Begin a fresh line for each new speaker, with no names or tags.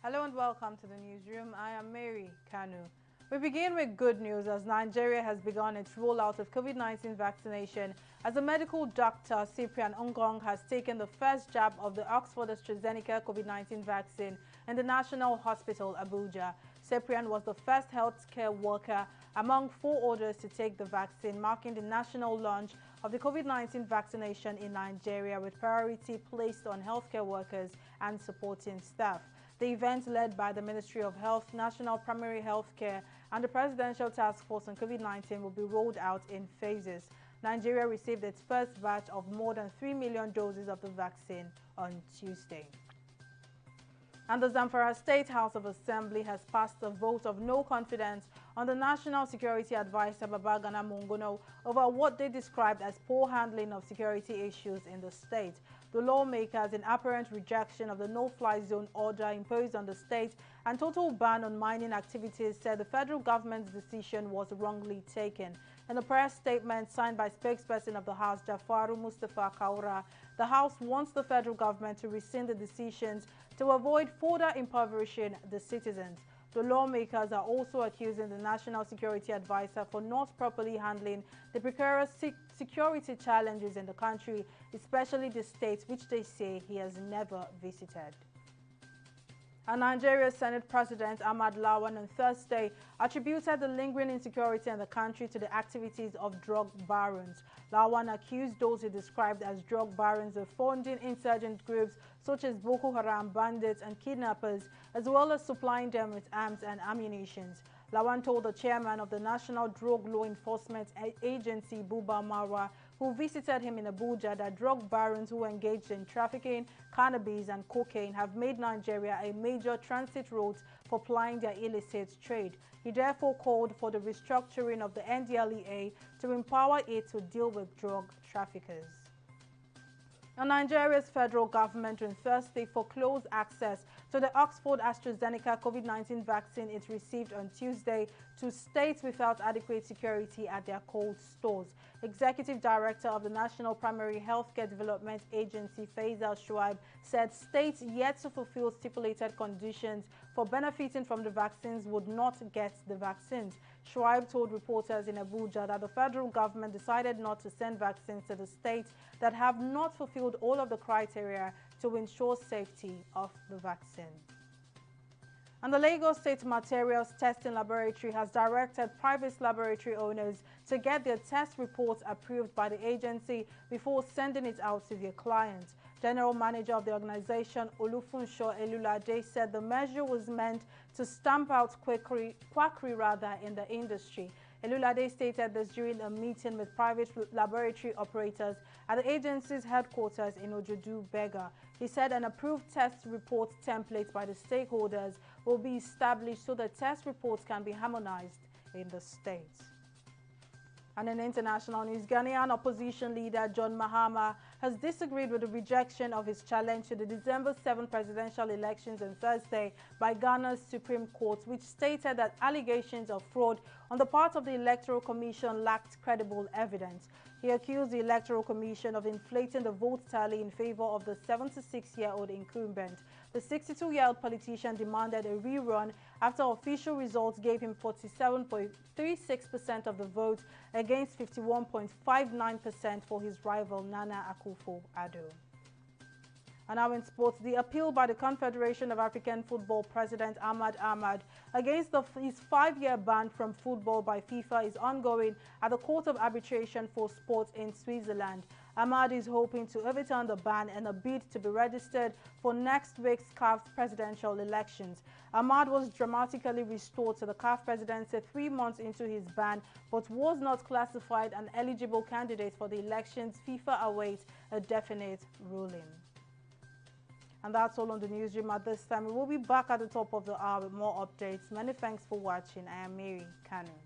Hello and welcome to the newsroom. I am Mary Kanu. We begin with good news as Nigeria has begun its rollout of COVID-19 vaccination as the medical doctor Cyprian Ngong has taken the first jab of the Oxford AstraZeneca COVID-19 vaccine in the National Hospital, Abuja. Cyprian was the first healthcare worker among 4 others to take the vaccine, marking the national launch of the COVID-19 vaccination in Nigeria with priority placed on healthcare workers and supporting staff. The event, led by the Ministry of Health, National Primary Health Care and the Presidential Task Force on COVID-19, will be rolled out in phases. Nigeria received its first batch of more than 3 million doses of the vaccine on Tuesday. And the Zamfara State House of Assembly has passed a vote of no confidence on the National Security Advisor Babagana Mongono over what they described as poor handling of security issues in the state. The lawmakers, in apparent rejection of the no-fly zone order imposed on the state and total ban on mining activities, said the federal government's decision was wrongly taken. In a press statement signed by spokesperson of the House, Jafaru Mustafa Kaura, the House wants the federal government to rescind the decisions to avoid further impoverishing the citizens. The lawmakers are also accusing the National Security Advisor for not properly handling the precarious security challenges in the country, especially the states which they say he has never visited. And Nigeria's Senate President Ahmad Lawan on Thursday attributed the lingering insecurity in the country to the activities of drug barons. Lawan accused those he described as drug barons of funding insurgent groups such as Boko Haram, bandits and kidnappers, as well as supplying them with arms and ammunition. Lawan told the chairman of the National Drug Law Enforcement Agency, Buba Marwa, who visited him in Abuja, that drug barons who engaged in trafficking, cannabis and cocaine have made Nigeria a major transit route for plying their illicit trade. He therefore called for the restructuring of the NDLEA to empower it to deal with drug traffickers. And Nigeria's federal government on Thursday foreclosed access to the Oxford AstraZeneca COVID-19 vaccine it received on Tuesday to states without adequate security at their cold stores. Executive Director of the National Primary Healthcare Development Agency, Faisal Shuaib, said states yet to fulfill stipulated conditions for benefiting from the vaccines would not get the vaccines. Shuaib told reporters in Abuja that the federal government decided not to send vaccines to the states that have not fulfilled all of the criteria to ensure safety of the vaccine. And the Lagos State Materials Testing Laboratory has directed private laboratory owners to get their test reports approved by the agency before sending it out to their clients. General Manager of the organization, Olufunsho Elulade, said the measure was meant to stamp out quackery in the industry. Elulade stated this during a meeting with private laboratory operators at the agency's headquarters in Ojodu, Bega. He said an approved test report template by the stakeholders will be established so that test reports can be harmonized in the states. And in international news, Ghanaian opposition leader John Mahama has disagreed with the rejection of his challenge to the December 7 presidential elections on Thursday by Ghana's Supreme Court, which stated that allegations of fraud on the part of the Electoral Commission lacked credible evidence. He accused the Electoral Commission of inflating the vote tally in favor of the 76-year-old incumbent. The 62-year-old politician demanded a rerun after official results gave him 47.36% of the vote against 51.59% for his rival Nana Akufo-Addo. And now in sports, the appeal by the Confederation of African Football President Ahmad Ahmad against his 5-year ban from football by FIFA is ongoing at the Court of Arbitration for Sport in Switzerland. Ahmad is hoping to overturn the ban in a bid to be registered for next week's CAF presidential elections. Ahmad was dramatically restored to the CAF presidency 3 months into his ban, but was not classified an eligible candidate for the elections. FIFA awaits a definite ruling. And that's all on the newsroom at this time. We will be back at the top of the hour with more updates. Many thanks for watching. I am Mary Kanu.